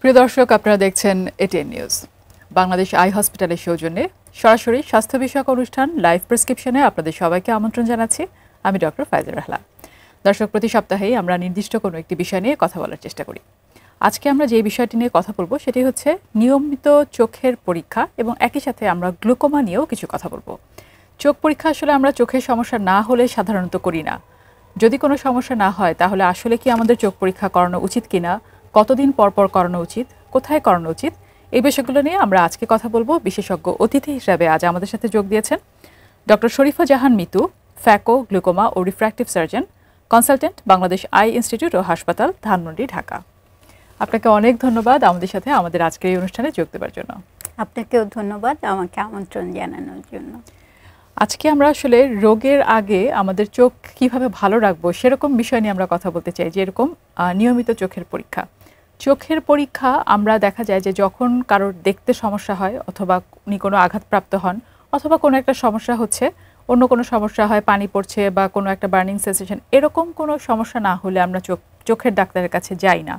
প্রিয় দর্শক, আপনারা দেখছেন এটিএন নিউজ। বাংলাদেশ আই হসপিটালের সৌজন্যে সরাসরি স্বাস্থ্য বিষয়ক অনুষ্ঠান লাইভ প্রেসক্রিপশনে আপনাদের সবাইকে আমন্ত্রণ জানাচ্ছি। আমি ডক্টর ফাইজা রাহলা। দর্শক, প্রতি সপ্তাহেই আমরা নির্দিষ্ট কোনো একটি বিষয় নিয়ে কথা বলার চেষ্টা করি। আজকে আমরা যে বিষয়টি নিয়ে কথা বলবো সেটি হচ্ছে নিয়মিত চোখের পরীক্ষা, এবং একই সাথে আমরা গ্লুকোমা নিয়েও কিছু কথা বলবো। চোখ পরীক্ষা আসলে আমরা চোখের সমস্যা না হলে সাধারণত করি না। যদি কোনো সমস্যা না হয় তাহলে আসলে কি আমাদের চোখ পরীক্ষা করানো উচিত কিনা, কতদিন পর পর করানো উচিত, কোথায় করানো উচিত, এই বিষয়গুলো নিয়ে আমরা আজকে কথা বলবো। বিশেষজ্ঞ অতিথি হিসাবে আজ আমাদের সাথে যোগ দিয়েছেন doctor Sharifa Jahan Mitu, phaco, glaucoma ও refractive surgeon, consultant, Bangladesh eye institute ও হাসপাতাল, ধানমন্ডি, ঢাকা। আপনাকে অনেক ধন্যবাদ আমাদের সাথে আমাদের আজকের এই অনুষ্ঠানে যোগ দেওয়ার জন্য। আপনাকেও ধন্যবাদ আমাকে আমন্ত্রণ জানানোর জন্য। আজকে আমরা আসলে রোগের আগে আমাদের চোখ কিভাবে ভালো রাখবো সেরকম বিষয় নিয়ে আমরা কথা বলতে চাই, যেরকম নিয়মিত চোখের পরীক্ষা। চোখের পরীক্ষা আমরা দেখা যায় যে যখন কারোর দেখতে সমস্যা হয়, অথবা উনি কোনো আঘাতপ্রাপ্ত হন, অথবা কোনো একটা সমস্যা হচ্ছে, অন্য কোনো সমস্যা হয়, পানি পড়ছে বা কোনো একটা বার্নিং সেন্সেশন, এরকম কোনো সমস্যা না হলে আমরা চোখের ডাক্তারের কাছে যাই না।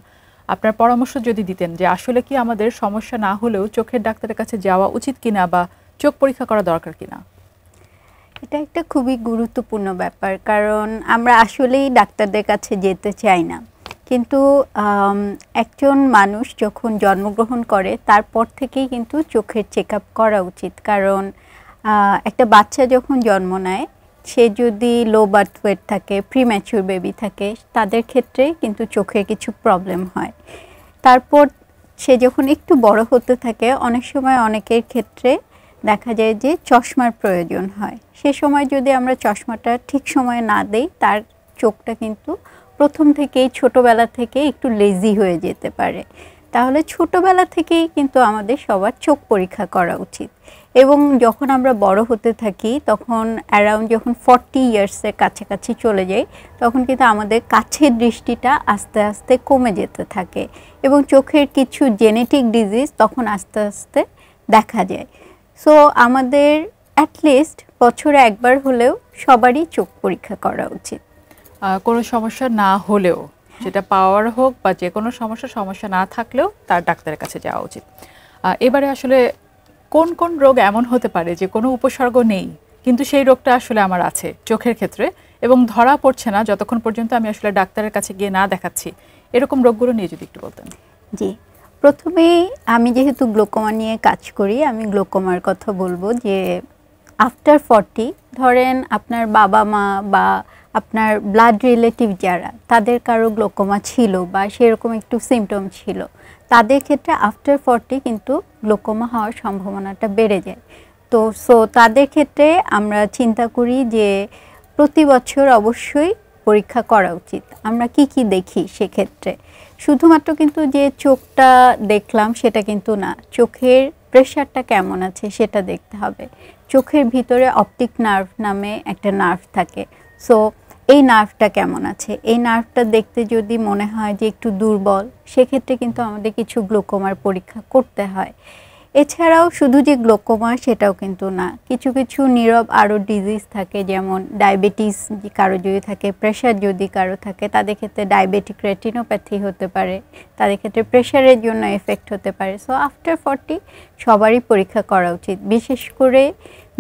আপনার পরামর্শ যদি দিতেন যে আসলে কি আমাদের সমস্যা না হলেও চোখের ডাক্তারের কাছে যাওয়া উচিত কিনা বা চোখ পরীক্ষা করা দরকার কিনা। এটা একটা খুবই গুরুত্বপূর্ণ ব্যাপার, কারণ আমরা আসলেই ডাক্তারদের কাছে যেতে চাই না, কিন্তু একজন মানুষ যখন জন্মগ্রহণ করে তারপর থেকেই কিন্তু চোখের চেক আপ করা উচিত। কারণ একটা বাচ্চা যখন জন্ম নেয়, সে যদি লো বার্থ ওয়েট থাকে, প্রিম্যাচিউর বেবি থাকে, তাদের ক্ষেত্রে কিন্তু চোখের কিছু প্রবলেম হয়। তারপর সে যখন একটু বড় হতে থাকে, অনেক সময় অনেকের ক্ষেত্রে দেখা যায় যে চশমার প্রয়োজন হয়। সে সময় যদি আমরা চশমাটা ঠিক সময়ে না দেই, তার চোখটা কিন্তু প্রথম থেকেই ছোটোবেলা থেকে একটু লেজি হয়ে যেতে পারে। তাহলে ছোটোবেলা থেকেই কিন্তু আমাদের সবার চোখ পরীক্ষা করা উচিত। এবং যখন আমরা বড় হতে থাকি, তখন অ্যারাউন্ড যখন 40 ইয়ার্সের কাছাকাছি চলে যাই, তখন কিন্তু আমাদের কাছের দৃষ্টিটা আস্তে আস্তে কমে যেতে থাকে, এবং চোখের কিছু জেনেটিক ডিজিজ তখন আস্তে আস্তে দেখা যায়। সো আমাদের অ্যাটলিস্ট বছরে একবার হলেও সবারই চোখ পরীক্ষা করা উচিত। কোনো সমস্যা না হলেও, সেটা পাওয়ার হোক বা যে কোনো সমস্যা না থাকলেও তার ডাক্তারের কাছে যাওয়া উচিত। এবারে আসলে কোন কোন রোগ এমন হতে পারে যে কোনো উপসর্গ নেই, কিন্তু সেই রোগটা আসলে আমার আছে চোখের ক্ষেত্রে, এবং ধরা পড়ছে না যতক্ষণ পর্যন্ত আমি আসলে ডাক্তারের কাছে গিয়ে না দেখাচ্ছি, এরকম রোগগুলো নিয়ে যদি একটু বলতেন। জি, প্রথমেই আমি যেহেতু গ্লুকোমা নিয়ে কাজ করি, আমি গ্লুকোমার কথা বলবো যে আফটার 40, ধরেন আপনার বাবা মা বা আপনার ব্লাড রিলেটিভ যারা, তাদের কারো গ্লুকোমা ছিল বা সেরকম একটু সিমটম ছিল, তাদের ক্ষেত্রে আফটার 40 কিন্তু গ্লুকোমা হওয়ার সম্ভাবনাটা বেড়ে যায়। তো তাদের ক্ষেত্রে আমরা চিন্তা করি যে প্রতি বছর অবশ্যই পরীক্ষা করা উচিত। আমরা কি দেখি সেক্ষেত্রে? শুধুমাত্র কিন্তু যে চোখটা দেখলাম সেটা কিন্তু না, চোখের প্রেশারটা কেমন আছে সেটা দেখতে হবে। চোখের ভিতরে অপটিক নার্ভ নামে একটা নার্ভ থাকে, সো এই নার্ভটা কেমন আছে, এই নার্ভটা দেখতে যদি মনে হয় যে একটু দুর্বল, সেক্ষেত্রে কিন্তু আমাদের কিছু গ্লুকোমার পরীক্ষা করতে হয়। এছাড়াও শুধু যে গ্লুকোমা সেটাও কিন্তু না, কিছু কিছু নীরব আরও ডিজিজ থাকে, যেমন ডায়াবেটিস কারো যদি থাকে, প্রেশার যদি কারো থাকে, তাদের ক্ষেত্রে ডায়াবেটিক রেটিনোপ্যাথি হতে পারে, তাদের ক্ষেত্রে প্রেশারের জন্য এফেক্ট হতে পারে। সো আফটার 40 সবারই পরীক্ষা করা উচিত, বিশেষ করে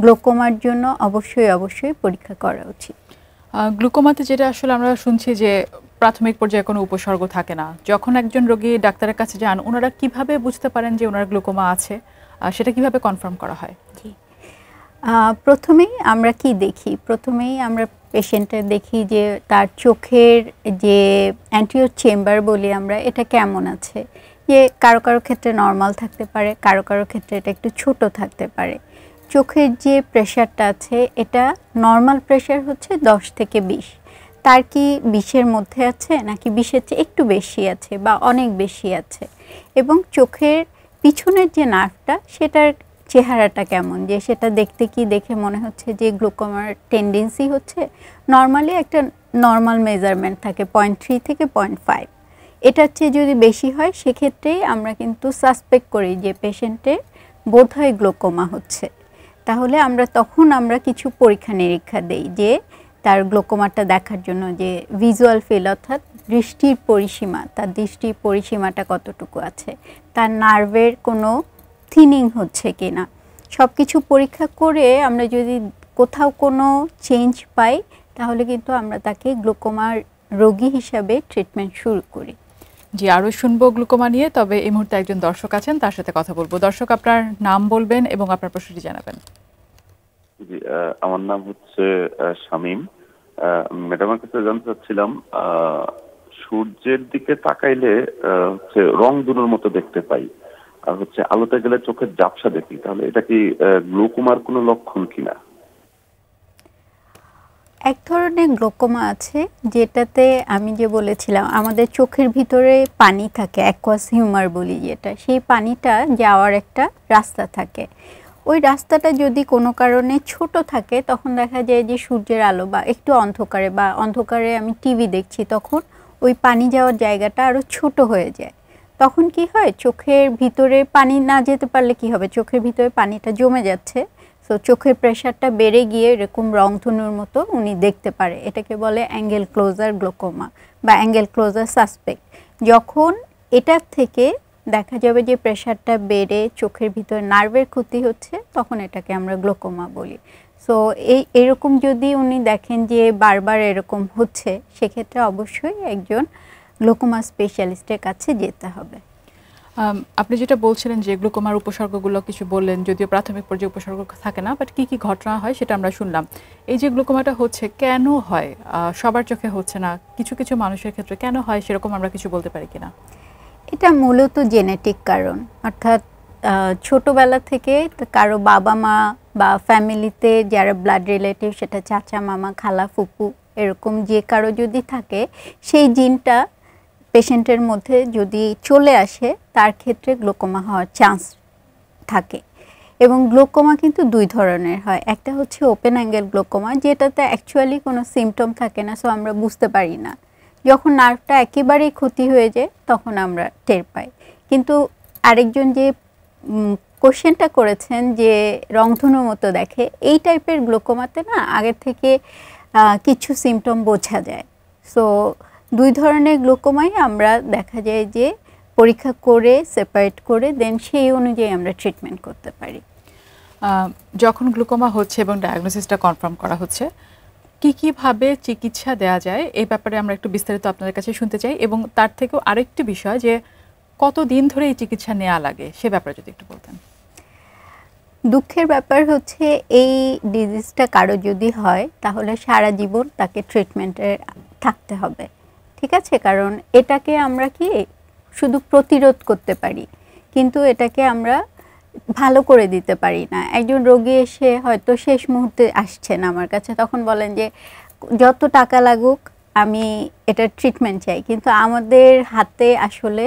গ্লুকোমার জন্য অবশ্যই পরীক্ষা করা উচিত। গ্লুকোমাতে যেটা আসলে আমরা শুনছি যে প্রাথমিক পর্যায়ে কোনো উপসর্গ থাকে না, যখন একজন রোগী ডাক্তারের কাছে যান, ওনারা কিভাবে বুঝতে পারেন যে ওনার গ্লুকোমা আছে, সেটা কিভাবে কনফার্ম করা হয়? জি, প্রথমেই আমরা কি দেখি? প্রথমেই আমরা পেশেন্টের দেখি যে তার চোখের যে অ্যান্টিরিয়র চেম্বার বলি আমরা, এটা কেমন আছে। যে কারো ক্ষেত্রে নর্মাল থাকতে পারে, কারো ক্ষেত্রে এটা একটু ছোট থাকতে পারে। চোখের যে প্রেশারটা আছে, এটা নর্মাল প্রেশার হচ্ছে 10 থেকে 20, তার কি 20-এর মধ্যে আছে নাকি 20-এর চেয়ে একটু বেশি আছে বা অনেক বেশি আছে, এবং চোখের পিছনের যে নার্ভটা সেটার চেহারাটা কেমন, যে সেটা দেখে মনে হচ্ছে যে গ্লুকোমার টেন্ডেন্সি হচ্ছে। নর্মালি একটা নর্মাল মেজারমেন্ট থাকে 0.3 থেকে 0.5, এটার চেয়ে যদি বেশি হয় সেক্ষেত্রেই আমরা কিন্তু সাসপেক্ট করি যে পেশেন্টের বোধহয় গ্লুকোমা হচ্ছে। তাহলে তখন আমরা কিছু পরীক্ষা নিরীক্ষা দেই যে তার গ্লুকোমাটা দেখার জন্য, যে ভিজুয়াল ফিল, অর্থাৎ দৃষ্টির পরিসীমা, তার দৃষ্টির পরিসীমাটা কতটুকু আছে, তার নার্ভের কোনো থিনিং হচ্ছে কিনা, সব কিছু পরীক্ষা করে আমরা যদি কোথাও কোনো চেঞ্জ পাই তাহলে কিন্তু আমরা তাকে গ্লুকোমার রোগী হিসাবে ট্রিটমেন্ট শুরু করি। জি, আরও শুনবো গ্লুকোমা নিয়ে, তবে এই মুহূর্তে একজন দর্শক আছেন, তার সাথে কথা বলবো। দর্শক, আপনার নাম বলবেন এবং আপনার প্রশ্নটি জানাবেন। জি, আমার নাম হচ্ছে শামীম। ম্যাডামের কাছে জানতে চাচ্ছিলাম, সূর্যের দিকে তাকাইলে হচ্ছে রং দুনোর মতো দেখতে পাই, আর হচ্ছে আলোতে গেলে চোখের ঝাপসা দেখি, তাহলে এটা কি গ্লুকোমার কোনো লক্ষণ কিনা? এক ধরনের গ্লুকোমা আছে যেটাতে আমি যে বলেছিলাম আমাদের চোখের ভিতরে পানি থাকে, অ্যাকুয়াস হিউমার বলি যেটা, সেই পানিটা যাওয়ার একটা রাস্তা থাকে। ওই রাস্তাটা যদি কোনো কারণে ছোট থাকে তখন দেখা যায় যে সূর্যের আলো বা একটু অন্ধকারে বা অন্ধকারে আমি টিভি দেখছি, তখন ওই পানি যাওয়ার জায়গাটা আরও ছোট হয়ে যায়। তখন কি হয়, চোখের ভিতরে পানি না যেতে পারলে কি হবে, চোখের ভিতরে পানিটা জমে যাচ্ছে, সো চোখের প্রেশারটা বেড়ে গিয়ে এরকম রংধনুর মতো উনি দেখতে পারে। এটাকে বলে অ্যাঙ্গেল ক্লোজার গ্লুকোমা বা অ্যাঙ্গেল ক্লোজার সাসপেক্ট। যখন এটার থেকে দেখা যাবে যে প্রেশারটা বেড়ে চোখের ভিতরে নার্ভের ক্ষতি হচ্ছে, তখন এটাকে আমরা গ্লুকোমা বলি। সো এরকম যদি উনি দেখেন যে বারবার এরকম হচ্ছে, সেক্ষেত্রে অবশ্যই একজন গ্লুকোমা স্পেশালিস্টের কাছে যেতে হবে। আপনি যেটা বলছিলেন যে গ্লুকোমার উপসর্গগুলো কিছু বললেন, যদিও প্রাথমিক পর্যায়ে উপসর্গ থাকে না, বাট কি ঘটনা হয় সেটা আমরা শুনলাম। এই যে গ্লুকোমাটা হচ্ছে কেন হয়, সবার চোখে হচ্ছে না, কিছু কিছু মানুষের ক্ষেত্রে কেন হয়, সেরকম আমরা কিছু বলতে পারি কিনা? এটা মূলত জেনেটিক কারণ, অর্থাৎ ছোটোবেলা থেকে কারো বাবা মা বা ফ্যামিলিতে যারা ব্লাড রিলেটিভ, সেটা চাচা মামা খালা ফুপু এরকম যে কারো যদি থাকে, সেই জিনটা পেশেন্টের মধ্যে যদি চলে আসে তার ক্ষেত্রে গ্লুকোমা হওয়ার চান্স থাকে। এবং গ্লুকোমা কিন্তু দুই ধরনের হয়, একটা হচ্ছে ওপেন অ্যাঙ্গেল গ্লুকোমা, যেটাতে অ্যাকচুয়ালি কোনো সিমটম থাকে না, সো আমরা বুঝতে পারি না। যখন নার্ভটা একেবারেই ক্ষতি হয়ে যায় তখন আমরা টের পাই। কিন্তু আরেকজন যে কোশ্চেনটা করেছেন যে রংধনুর মতো দেখে, এই টাইপের গ্লুকোমাতে না আগের থেকে কিছু সিমটম বোঝা যায়। সো দুই ধরনের গ্লুকোমাই আমরা দেখা যায় যে পরীক্ষা করে সেপারেট করে দেন সেই অনুযায়ী আমরা ট্রিটমেন্ট করতে পারি। যখন গ্লুকোমা হচ্ছে এবং ডায়াগনোসিসটা কনফার্ম করা হচ্ছে, কীভাবে চিকিৎসা দেওয়া যায় এই ব্যাপারে আমরা একটু বিস্তারিত আপনাদের কাছে শুনতে চাই, এবং তার থেকেও আরেকটি বিষয় যে কতদিন ধরে এই চিকিৎসা নেওয়া লাগে সে ব্যাপারে যদি একটু বলতেন। দুঃখের ব্যাপার হচ্ছে এই ডিজিজটা কারো যদি হয় তাহলে সারা জীবন তাকে ট্রিটমেন্টে থাকতে হবে, ঠিক আছে? কারণ এটাকে আমরা কি শুধু প্রতিরোধ করতে পারি, কিন্তু এটাকে আমরা ভালো করে দিতে পারি না। একজন রোগী এসে হয়তো শেষ মুহূর্তে আসছেন আমার কাছে, তখন বলেন যে যত টাকা লাগুক আমি এটার ট্রিটমেন্ট চাই, কিন্তু আমাদের হাতে আসলে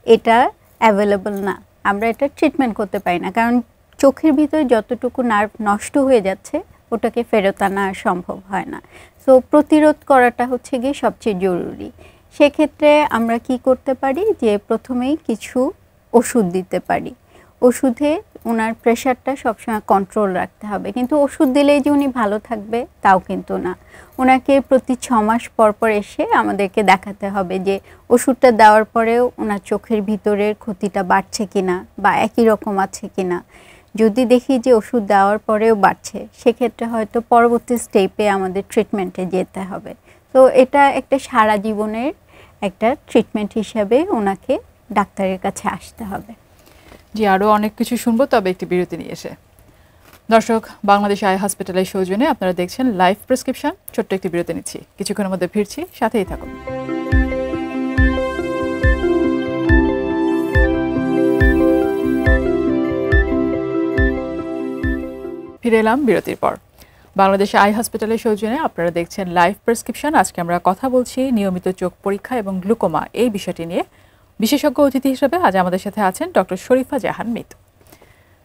এটা অ্যাভেলেবল না, আমরা এটা ট্রিটমেন্ট করতে পারি না। কারণ চোখের ভিতরে যতটুকু নার্ভ নষ্ট হয়ে যাচ্ছে ওটাকে ফেরত আনা সম্ভব হয় না। সো প্রতিরোধ করাটা হচ্ছে গিয়ে সবচেয়ে জরুরি। সেক্ষেত্রে আমরা কি করতে পারি যে প্রথমেই কিছু ওষুধ দিতে পারি। ওষুধে ওনার প্রেশারটা সবসময় কন্ট্রোল রাখতে হবে, কিন্তু ওষুধ দিলেই যে উনি ভালো থাকবে তাও কিন্তু না। ওনাকে প্রতি 6 মাস পর পর এসে আমাদেরকে দেখাতে হবে যে ওষুধটা দেওয়ার পরেও ওনার চোখের ভিতরের ক্ষতিটা বাড়ছে কিনা বা একই রকম আছে কিনা। যদি দেখি যে ওষুধ দেওয়ার পরেও বাড়ছে, সেক্ষেত্রে হয়তো পরবর্তী স্টেপে আমাদের ট্রিটমেন্টে যেতে হবে। তো এটা একটা সারা জীবনের একটা ট্রিটমেন্ট হিসাবে ওনাকে ডাক্তারের কাছে আসতে হবে। জি, আরও অনেক কিছু শুনবো, তবে একটি বিরতি নিয়ে এসে। দর্শক, বাংলাদেশ আই হসপিটালের সৌজন্যে আপনারা দেখছেন লাইভ প্রেসক্রিপশন। ছোট্ট একটি বিরতি নিচ্ছি, কিছুক্ষণের মধ্যে ফিরছি, সাথেই থাকুন। ফিরে এলাম বিরতির পর। বাংলাদেশ আই হসপিটালের সৌজন্যে আপনারা দেখছেন লাইভ প্রেসক্রিপশন। আজকে আমরা কথা বলছি নিয়মিত চোখ পরীক্ষা এবং গ্লুকোমা এই বিষয়টি নিয়ে। বিশেষজ্ঞ অতিথি হিসেবে আজ আমাদের সাথে আছেন ডক্টর শরীফা জাহান মিতু।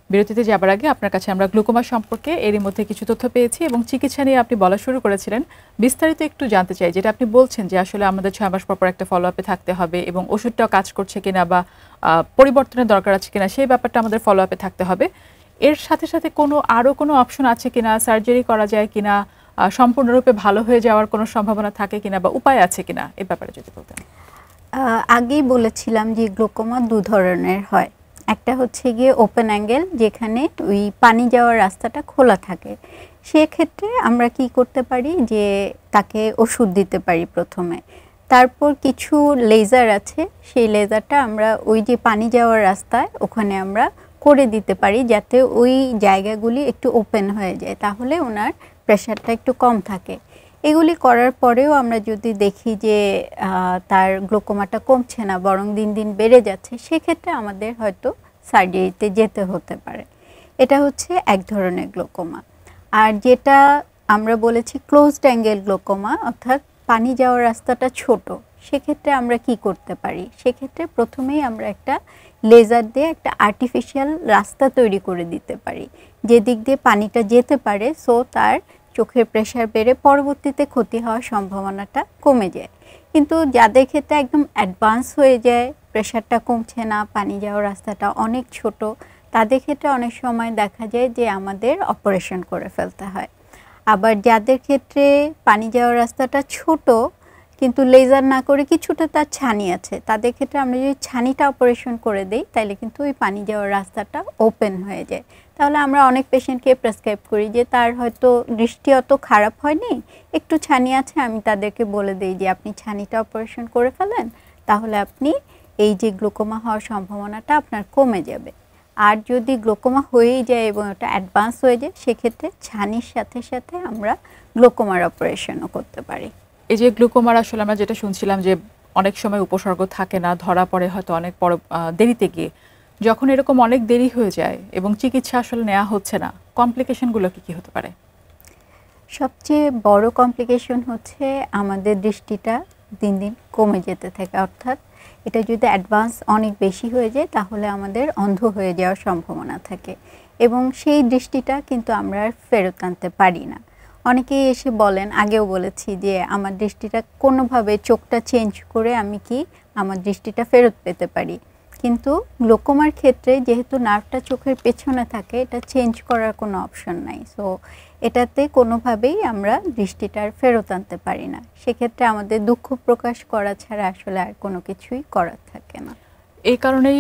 বিরতিতে যাবার আগে আপনার কাছে আমরা গ্লুকোমা সম্পর্কে এরই মধ্যে কিছু তথ্য পেয়েছি এবং চিকিৎসা নিয়ে আপনি বলা শুরু করেছিলেন। বিস্তারিত একটু জানতে চাই, যেটা আপনি বলছেন যে আসলে আমাদের 6 মাস পর একটা ফলো আপে থাকতে হবে এবং ওষুধটাও কাজ করছে কিনা বা পরিবর্তনের দরকার আছে কিনা সেই ব্যাপারটা আমাদের ফলো আপে থাকতে হবে। এর সাথে সাথে আরও কোনো অপশন আছে কিনা, সার্জারি করা যায় কিনা, সম্পূর্ণরূপে ভালো হয়ে যাওয়ার কোনো সম্ভাবনা থাকে কিনা বা উপায় আছে কিনা এই ব্যাপারে যদি বলতেন। আগেই বলেছিলাম যে গ্লোকোমা দু ধরনের হয়। একটা হচ্ছে গিয়ে ওপেন অ্যাঙ্গেল, যেখানে ওই পানি যাওয়ার রাস্তাটা খোলা থাকে। সেক্ষেত্রে আমরা কি করতে পারি যে তাকে ওষুধ দিতে পারি প্রথমে। তারপর কিছু লেজার আছে, সেই লেজারটা আমরা ওই যে পানি যাওয়ার রাস্তায় ওখানে আমরা করে দিতে পারি, যাতে ওই জায়গাগুলি একটু ওপেন হয়ে যায়, তাহলে ওনার প্রেশারটা একটু কম থাকে। এগুলি করার পরেও আমরা যদি দেখি যে তার গ্লোকোমাটা কমছে না, বরং দিন দিন বেড়ে যাচ্ছে, সেক্ষেত্রে আমাদের হয়তো সার্জারিতে যেতে হতে পারে। এটা হচ্ছে এক ধরনের গ্লোকোমা। আর যেটা আমরা বলেছি ক্লোজড অ্যাঙ্গেল গ্লোকোমা, অর্থাৎ পানি যাওয়ার রাস্তাটা ছোট, সেক্ষেত্রে আমরা কি করতে পারি? সেক্ষেত্রে প্রথমেই আমরা একটা লেজার দিয়ে একটা আর্টিফিশিয়াল রাস্তা তৈরি করে দিতে পারি, যে দিক দিয়ে পানিটা যেতে পারে, সো তার চোখের প্রেশার বেড়ে পরবর্তীতে ক্ষতি হওয়ার সম্ভাবনাটা কমে যায়। কিন্তু যাদের ক্ষেত্রে একদম অ্যাডভান্স হয়ে যায়, প্রেশারটা কমছে না, পানি যাওয়ার রাস্তাটা অনেক ছোট, তাদের ক্ষেত্রে অনেক সময় দেখা যায় যে আমাদের অপারেশন করে ফেলতে হয়। আবার যাদের ক্ষেত্রে পানি যাওয়ার রাস্তাটা ছোট কিন্তু লেজার না করে কিছুটা তার ছানি আছে, তাদের ক্ষেত্রে আমরা যদি ছানিটা অপারেশন করে দেই, তাহলে কিন্তু ওই পানি যাওয়ার রাস্তাটা ওপেন হয়ে যায়। তাহলে আমরা অনেক পেশেন্টকে প্রেসক্রাইব করি যে তার হয়তো দৃষ্টি অত খারাপ হয়নি, একটু ছানি আছে, আমি তাদেরকে বলে দিই যে আপনি ছানিটা অপারেশন করে ফেলেন, তাহলে আপনি এই যে গ্লোকোমা হওয়ার সম্ভাবনাটা আপনার কমে যাবে। আর যদি গ্লোকোমা হয়েই যায় এবং ওটা অ্যাডভান্স হয়ে যায়, সেক্ষেত্রে ছানির সাথে সাথে আমরা গ্লোকোমার অপারেশনও করতে পারি। এই যে গ্লুকোমার আসলে আমরা যেটা শুনছিলাম যে অনেক সময় উপসর্গ থাকে না, ধরা পড়ে হয়তো অনেক পর দেরিতে গিয়ে, যখন এরকম অনেক দেরি হয়ে যায় এবং চিকিৎসা আসলে নেওয়া হচ্ছে না, কমপ্লিকেশনগুলো কি হতে পারে? সবচেয়ে বড় কমপ্লিকেশন হচ্ছে আমাদের দৃষ্টিটা দিন দিন কমে যেতে থাকে, অর্থাৎ এটা যদি অ্যাডভান্স অনেক বেশি হয়ে যায়, তাহলে আমাদের অন্ধ হয়ে যাওয়ার সম্ভাবনা থাকে এবং সেই দৃষ্টিটা কিন্তু আমরা আর ফেরত আনতে পারি না। অনেকেই এসে বলেন, আগেও বলেছি, যে আমার দৃষ্টিটা কোনোভাবে চোখটা চেঞ্জ করে আমি কি আমার দৃষ্টিটা ফেরত পেতে পারি, কিন্তু গ্লোকোমার ক্ষেত্রে যেহেতু নার্ভটা চোখের পেছনে থাকে, এটা চেঞ্জ করার কোনো অপশন নাই। সো এটাতে কোনোভাবেই আমরা দৃষ্টিটা আর ফেরত আনতে পারি না। সেক্ষেত্রে আমাদের দুঃখ প্রকাশ করা ছাড়া আসলে আর কোনো কিছুই করার থাকে না। এই কারণেই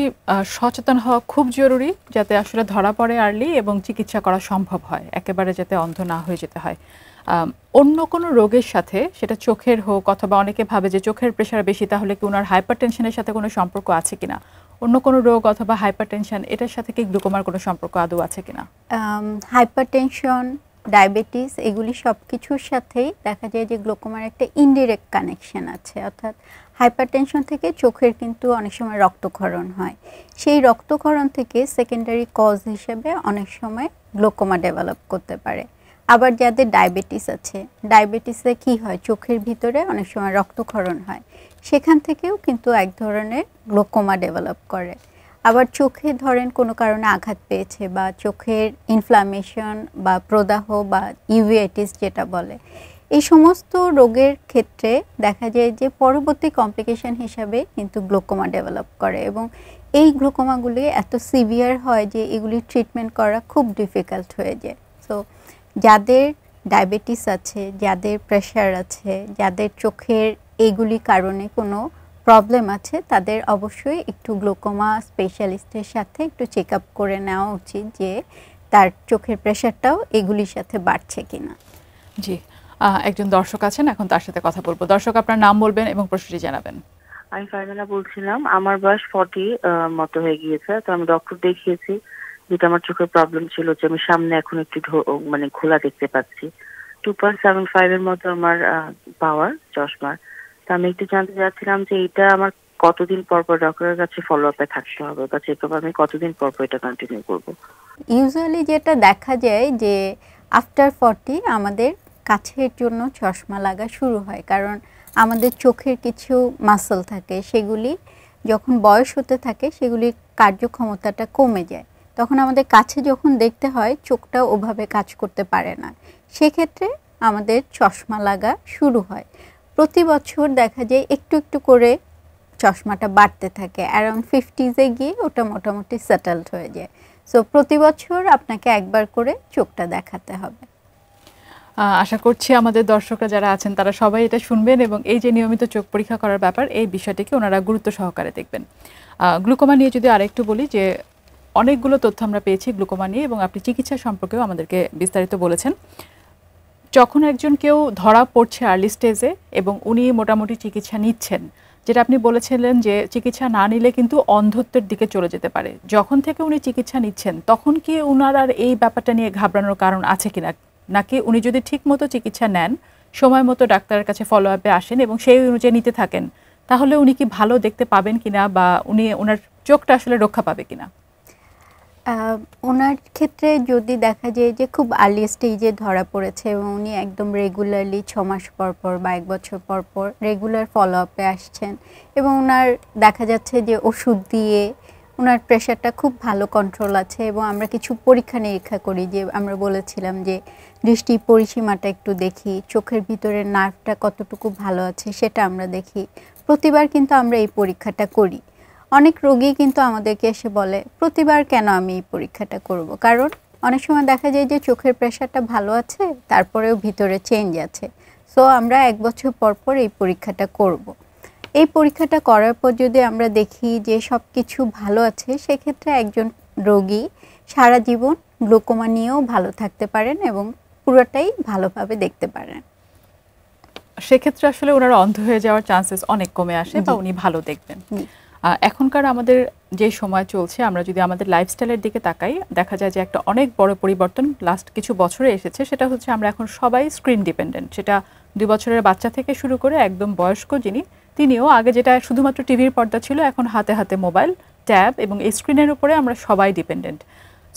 সচেতন হওয়া খুব জরুরি, যাতে আসলে ধরা পড়ে আর্লি এবং চিকিৎসা করা সম্ভব হয়, একেবারে যাতে অন্ধ না হয়ে যেতে হয়। অন্য কোনো রোগের সাথে, সেটা চোখের হোক অথবা অনেকে ভাবে যে চোখের প্রেশার বেশি, তাহলে কি ওনার হাইপারটেনশনের সাথে কোনো সম্পর্ক আছে কিনা, অন্য কোনো রোগ অথবা হাইপারটেনশন, এটার সাথে কি গ্লুকোমার কোনো সম্পর্ক আদৌ আছে কিনা? হাইপারটেনশন, ডায়াবেটিস, এগুলি সব কিছুর সাথেই দেখা যায় যে গ্লোকোমার একটা ইনডিরেক্ট কানেকশন আছে। অর্থাৎ হাইপারটেনশন থেকে চোখের কিন্তু অনেক সময় রক্তক্ষরণ হয়, সেই রক্তক্ষরণ থেকে সেকেন্ডারি কজ হিসেবে অনেক সময় গ্লোকোমা ডেভেলপ করতে পারে। আবার যাদের ডায়াবেটিস আছে, ডায়াবেটিসে কি হয়, চোখের ভিতরে অনেক সময় রক্তক্ষরণ হয়, সেখান থেকেও কিন্তু এক ধরনের গ্লোকোমা ডেভেলপ করে। আবার চোখে ধরেন কোনো কারণে আঘাত পেয়েছে, বা চোখের ইনফ্লামেশন বা প্রদাহ বা ইউভিআইটিস যেটা বলে, এই সমস্ত রোগের ক্ষেত্রে দেখা যায় যে পরবর্তী কমপ্লিকেশন হিসাবে কিন্তু গ্লোকোমা ডেভেলপ করে, এবং এই গ্লোকোমাগুলি এত সিভিয়ার হয় যে এগুলি ট্রিটমেন্ট করা খুব ডিফিকাল্ট হয়ে যায়। সো যাদের ডায়াবেটিস আছে, যাদের প্রেশার আছে, যাদের চোখের এইগুলি কারণে কোনো প্রবলেম আছে, তাদের অবশ্যই একটু গ্লোকোমা স্পেশালিস্টের সাথে একটু চেক আপ করে নেওয়া উচিত, যে তার চোখের প্রেশারটাও এগুলির সাথে বাড়ছে কিনা। জি, একজন দর্শক আছেন, এখন তার সাথে কথা বলবো। দর্শক, আপনার নাম বলবেন এবং প্রশ্নটি জানাবেন। আমি ফারজানা বলছিলাম, আমার বয়স 40 মতো হয়ে গিয়েছে। তো আমি ডক্টর দেখিয়েছি, যেটা আমার চোখের প্রবলেম ছিল যে আমি সামনে এখন একটু মানে খোলা দেখতে পাচ্ছি। 2.75 এর মতো আমার পাওয়ার চশমার। তো আমি একটু জানতে চাচ্ছিলাম যে এটা আমার কতদিন পর পর ডক্টরের কাছে ফলো আপে থাকতে হবে, বা চেক আপ আমি কতদিন পর পর এটা কন্টিনিউ করব? ইউজুয়ালি যেটা দেখা যায় যে আফটার 40 আমাদের কাছের জন্য চশমা লাগা শুরু হয়, কারণ আমাদের চোখের কিছু মাসল থাকে, সেগুলি যখন বয়স হতে থাকে সেগুলির কার্যক্ষমতাটা কমে যায়, তখন আমাদের কাছে যখন দেখতে হয় চোখটা ওভাবে কাজ করতে পারে না, সেক্ষেত্রে আমাদের চশমা লাগা শুরু হয়। প্রতি বছর দেখা যায় একটু একটু করে চশমাটা বাড়তে থাকে, অ্যারাউন্ড 50s গিয়ে ওটা মোটামুটি সেটেলড হয়ে যায়। সো প্রতি বছর আপনাকে একবার করে চোখটা দেখাতে হবে। আশা করছি আমাদের দর্শকরা যারা আছেন তারা সবাই এটা শুনবেন এবং এই যে নিয়মিত চোখ পরীক্ষা করার ব্যাপার এই বিষয়টিকে ওনারা গুরুত্ব সহকারে দেখবেন। গ্লুকোমা নিয়ে যদি আরেকটু বলি যে অনেকগুলো তথ্য আমরা পেয়েছি গ্লুকোমা নিয়ে এবং আপনি চিকিৎসা সম্পর্কেও আমাদেরকে বিস্তারিত বলেছেন। যখন একজন কেউ ধরা পড়ছে আর্লি স্টেজে এবং উনি মোটামুটি চিকিৎসা নিচ্ছেন, যেটা আপনি বলেছিলেন যে চিকিৎসা না নিলে কিন্তু অন্ধত্বের দিকে চলে যেতে পারে, যখন থেকে উনি চিকিৎসা নিচ্ছেন তখন কি উনার আর এই ব্যাপারটা নিয়ে ঘাবড়ানোর কারণ আছে কিনা, নাকি উনি যদি ঠিক মতো চিকিৎসা নেন, সময় মতো ডাক্তারের কাছে ফলো আপে আসেন এবং সেই অনুযায়ী নিতে থাকেন, তাহলে উনি কি ভালো দেখতে পাবেন কিনা বা ওনার চোখটা আসলে রক্ষা পাবে কিনা? ওনার ক্ষেত্রে যদি দেখা যায় যে খুব আর্লি স্টেজে ধরা পড়েছে এবং উনি একদম রেগুলারলি 6 মাস পর পর বা 1 বছর পর পর রেগুলার ফলো আপে আসছেন এবং ওনার দেখা যাচ্ছে যে ওষুধ দিয়ে ওনার প্রেশারটা খুব ভালো কন্ট্রোল আছে এবং আমরা কিছু পরীক্ষা নিরীক্ষা করি, যে আমরা বলেছিলাম যে দৃষ্টি পরিসীমাটা একটু দেখি, চোখের ভিতরের নার্ভটা কতটুকু ভালো আছে সেটা আমরা দেখি। প্রতিবার কিন্তু আমরা এই পরীক্ষাটা করি। অনেক রোগী কিন্তু আমাদেরকে এসে বলে প্রতিবার কেন আমি এই পরীক্ষাটা করব, কারণ অনেক সময় দেখা যায় যে চোখের প্রেশারটা ভালো আছে তারপরেও ভিতরে চেঞ্জ আছে। সো আমরা 1 বছর পর পর এই পরীক্ষাটা করব। এই পরীক্ষাটা করার পর যদি আমরা দেখি যে সব কিছু ভালো আছে, সেক্ষেত্রে একজন রোগী সারা জীবন গ্লুকোমা নিয়েও ভালো থাকতে পারেন এবং পুরোটাই ভালোভাবে দেখতে পারেন। সেক্ষেত্রে আসলে ওনারা অন্ধ হয়ে যাওয়ার চান্সেস অনেক কমে আসে বা উনি ভালো দেখবেন। এখনকার আমাদের যে সময় চলছে, আমরা যদি আমাদের লাইফস্টাইলের দিকে তাকাই, দেখা যায় যে একটা অনেক বড় পরিবর্তন লাস্ট কিছু বছরে এসেছে। সেটা হচ্ছে আমরা এখন সবাই স্ক্রিন ডিপেন্ডেন্ট। সেটা 2 বছরের বাচ্চা থেকে শুরু করে একদম বয়স্ক তিনিও, আগে যেটা শুধুমাত্র টিভির পর্দা ছিল, এখন হাতে হাতে মোবাইল, ট্যাব এবং এই স্ক্রিনের উপরে আমরা সবাই ডিপেন্ডেন্ট।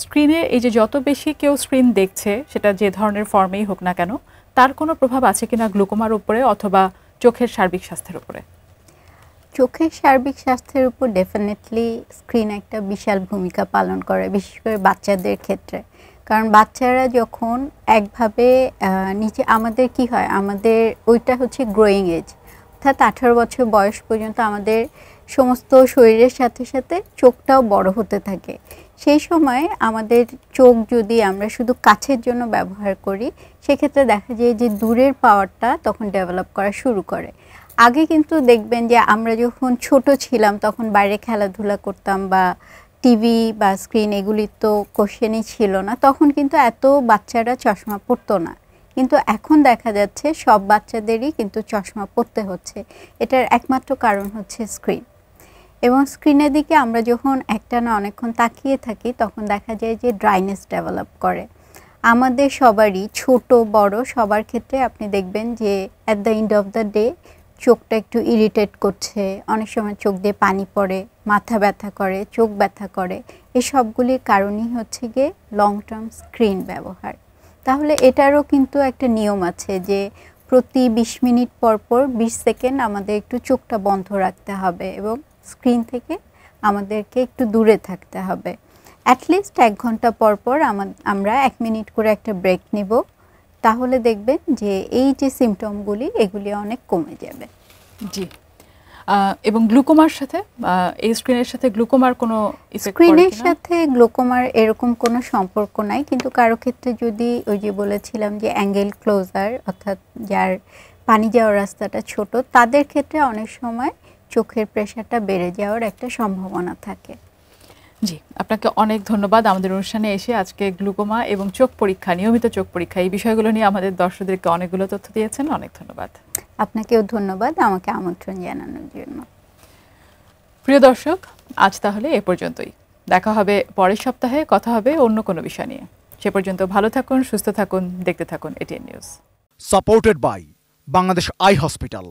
স্ক্রিনে এই যে যত বেশি কেউ স্ক্রিন দেখছে, সেটা যে ধরনের ফর্মেই হোক না কেন, তার কোনো প্রভাব আছে কিনা গ্লুকোমার উপরে অথবা চোখের সার্বিক স্বাস্থ্যের উপরে? চোখের সার্বিক স্বাস্থ্যের উপর ডেফিনেটলি স্ক্রিন একটা বিশাল ভূমিকা পালন করে, বিশেষ করে বাচ্চাদের ক্ষেত্রে। কারণ বাচ্চারা যখন একভাবে নিচে, আমাদের কি হয়, আমাদের ওইটা হচ্ছে গ্রোয়িং এজ, অর্থাৎ 18 বছর বয়স পর্যন্ত আমাদের সমস্ত শরীরের সাথে সাথে চোখটাও বড় হতে থাকে। সেই সময় আমাদের চোখ যদি আমরা শুধু কাছের জন্য ব্যবহার করি, সেক্ষেত্রে দেখা যায় যে দূরের পাওয়ারটা তখন ডেভেলপ করা শুরু করে। আগে কিন্তু দেখবেন যে আমরা যখন ছোট ছিলাম তখন বাইরে খেলাধুলা করতাম বা টিভি বা স্ক্রিন এগুলি তো কোশ্চেনই ছিল না, তখন কিন্তু এত বাচ্চারা চশমা পরতো না। কিন্তু এখন দেখা যাচ্ছে সব বাচ্চাদেরই কিন্তু চশমা পরতে হচ্ছে। এটার একমাত্র কারণ হচ্ছে স্ক্রিন। এবং স্ক্রিনের দিকে আমরা যখন একটানা অনেকক্ষণ তাকিয়ে থাকি, তখন দেখা যায় যে ড্রাইনেস ডেভেলপ করে। আমাদের সবারই, ছোট বড় সবার ক্ষেত্রে আপনি দেখবেন যে at the end of the day চোখটা একটু ইরিটেট করছে, অনেক সময় চোখ দিয়ে পানি পড়ে, মাথা ব্যথা করে, চোখ ব্যথা করে। এই সবগুলির কারণই হচ্ছে গিয়ে লং টার্ম স্ক্রিন ব্যবহার। তাহলে এটারও কিন্তু একটা নিয়ম আছে যে প্রতি 20 মিনিট পর পর 20 সেকেন্ড আমাদের একটু চোখটা বন্ধ রাখতে হবে এবং স্ক্রিন থেকে আমাদেরকে একটু দূরে থাকতে হবে। অ্যাটলিস্ট 1 ঘন্টা পর পর আমরা 1 মিনিট করে একটা ব্রেক নিব, তাহলে দেখবেন যে এই যে সিমটমগুলি এগুলি অনেক কমে যাবে। জি। এবং গ্লুকোমার সাথে, এই স্ক্রিনের সাথে গ্লুকোমার কোনো স্ক্রিনের সাথে গ্লুকোমার এরকম কোনো সম্পর্ক নাই, কিন্তু কারো ক্ষেত্রে যদি ওই যে বলেছিলাম যে অ্যাঙ্গেল ক্লোজার, অর্থাৎ যার পানি যাওয়ার রাস্তাটা ছোট, তাদের ক্ষেত্রে অনেক সময় চোখের প্রেশারটা বেড়ে যাওয়ার একটা সম্ভাবনা থাকে। জি, আপনাকে অনেক ধন্যবাদ আমাদের অনুষ্ঠানে এসে আজকে গ্লুকোমা এবং চোখ পরীক্ষা, নিয়মিত চোখ পরীক্ষা, এই বিষয়গুলো নিয়ে আমাদের দর্শকদেরকে অনেকগুলো তথ্য দিয়েছেন। অনেক ধন্যবাদ। আপনাকেও ধন্যবাদ আমাকে আমন্ত্রণ জানানোর জন্য। প্রিয় দর্শক, আজ তাহলে এ পর্যন্তই। দেখা হবে পরের সপ্তাহে, কথা হবে অন্য কোনো বিষয় নিয়ে। সে পর্যন্ত ভালো থাকুন, সুস্থ থাকুন, দেখতে থাকুন ATN News. Supported by Bangladesh Eye hospital.